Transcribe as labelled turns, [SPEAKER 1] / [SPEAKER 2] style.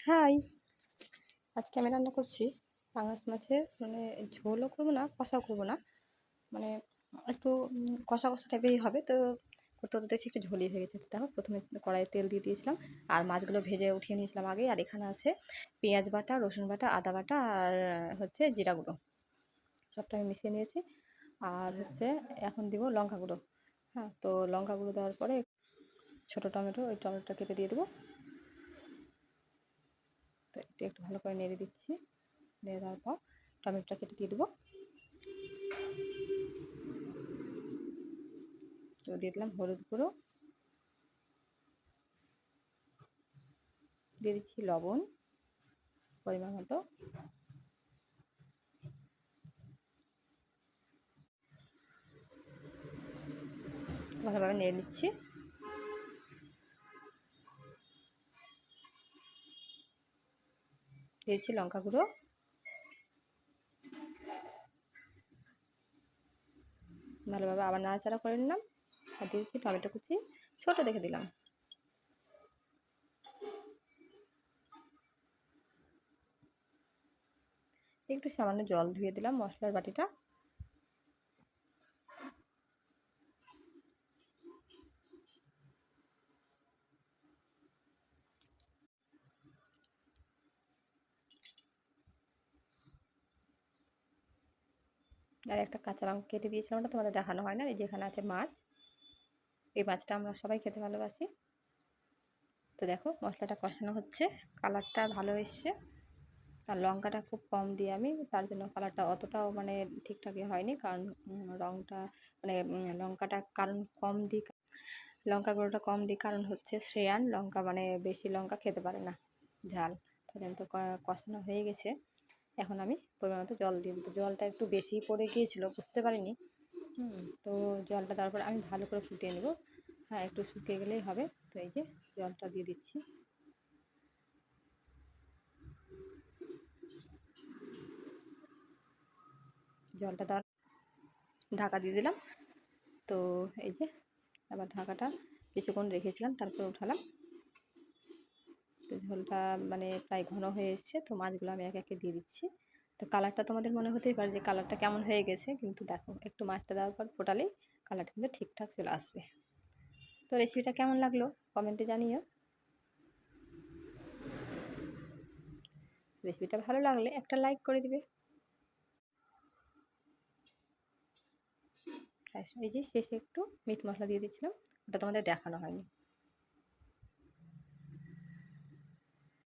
[SPEAKER 1] High, আজকে আমি রান্না করছি পাঙাশ মাছের ঝোলও করবো না, কষাও করবো না, মানে একটু কষা কষা টাইপেরই হবে। তো করতে করতে দেখছি একটু ঝোলই হয়ে গেছে। দেখো, প্রথমে কড়াইয়ে তেল দিয়ে দিয়েছিলাম আর মাছগুলো ভেজে উঠিয়ে নিয়েছিলাম আগে। আর এখানে আছে পেঁয়াজ বাটা, রসুন বাটা, আদা বাটা আর হচ্ছে জিরা গুঁড়ো, সবটা আমি মিশিয়ে নিয়েছি। আর হচ্ছে এখন দিব লঙ্কা গুঁড়ো। হ্যাঁ, তো লঙ্কা গুঁড়ো দেওয়ার পরে ছোটো টমেটো, ওই টমেটোটা কেটে দিয়ে দেবো। তো একটু ভালো করে নেড়ে দিচ্ছি। নেড়ে দেওয়ার পর টমেটোটা কেটে দিয়ে দেবো। তো দিয়ে দিলাম হলুদ গুঁড়ো, দিয়ে দিচ্ছি লবণ পরিমাণ মতো, ভালোভাবে নেড়ে নিচ্ছি। দিয়েছি লঙ্কা গুঁড়ো, ভালোভাবে আবার নাড়াচাড়া করে নিলাম। আর দিয়েছি টমেটো কুচি, ছোটো দেখে দিলাম। একটু সামান্য জল ধুয়ে দিলাম মশলার বাটিটা। আর একটা কাঁচা লঙ্কা কেটে দিয়েছিলাম, ওটা তোমাদের দেখানো হয় না। এই যেখানে আছে মাছ, এই মাছটা আমরা সবাই খেতে ভালোবাসি। তো দেখো, মশলাটা কষানো হচ্ছে, কালারটা ভালো এসছে। আর লঙ্কাটা খুব কম দিয়ে আমি, তার জন্য কালারটা অতটাও ঠিকঠাকই হয়নি। কারণ রঙটা লঙ্কাটা কারণ কম দিই, লঙ্কা গুঁড়োটা কম দিই কারণ হচ্ছে শ্রেয়ান লঙ্কা বেশি লঙ্কা খেতে পারে না, ঝাল। তার জন্য তো কষানো হয়ে গেছে। এখন আমি পরিমাণ মতো জল দিয়ে দিই। জলটা একটু বেশি পড়ে গিয়েছিলো, বুঝতে পারিনি। তো জলটা দেওয়ার পর আমি ভালো করে ফুটিয়ে নেব। হ্যাঁ, একটু শুকিয়ে গেলেই হবে। তো এই যে জলটা দিয়ে দিচ্ছি। জলটা দেওয়ার ঢাকা দিয়ে দিলাম। তো এই যে আবার ঢাকাটা কিছুক্ষণ রেখেছিলাম, তারপর উঠালাম। তো ঝোলটা প্রায় ঘন হয়ে এসছে। তো মাছগুলো আমি একে একে দিয়ে দিচ্ছি। তো কালারটা তোমাদের মনে হতেই পারে যে কালারটা কেমন হয়ে গেছে, কিন্তু দেখো, একটু মাছটা দেওয়ার পর ফোটালেই কালারটা কিন্তু ঠিকঠাক চলে আসবে। তো রেসিপিটা কেমন লাগলো কমেন্টে জানিও। রেসিপিটা ভালো লাগলে একটা লাইক করে দিবে। এই যে শেষে একটু মিট মশলা দিয়ে দিচ্ছিলাম, ওটা তোমাদের দেখানো হয়নি।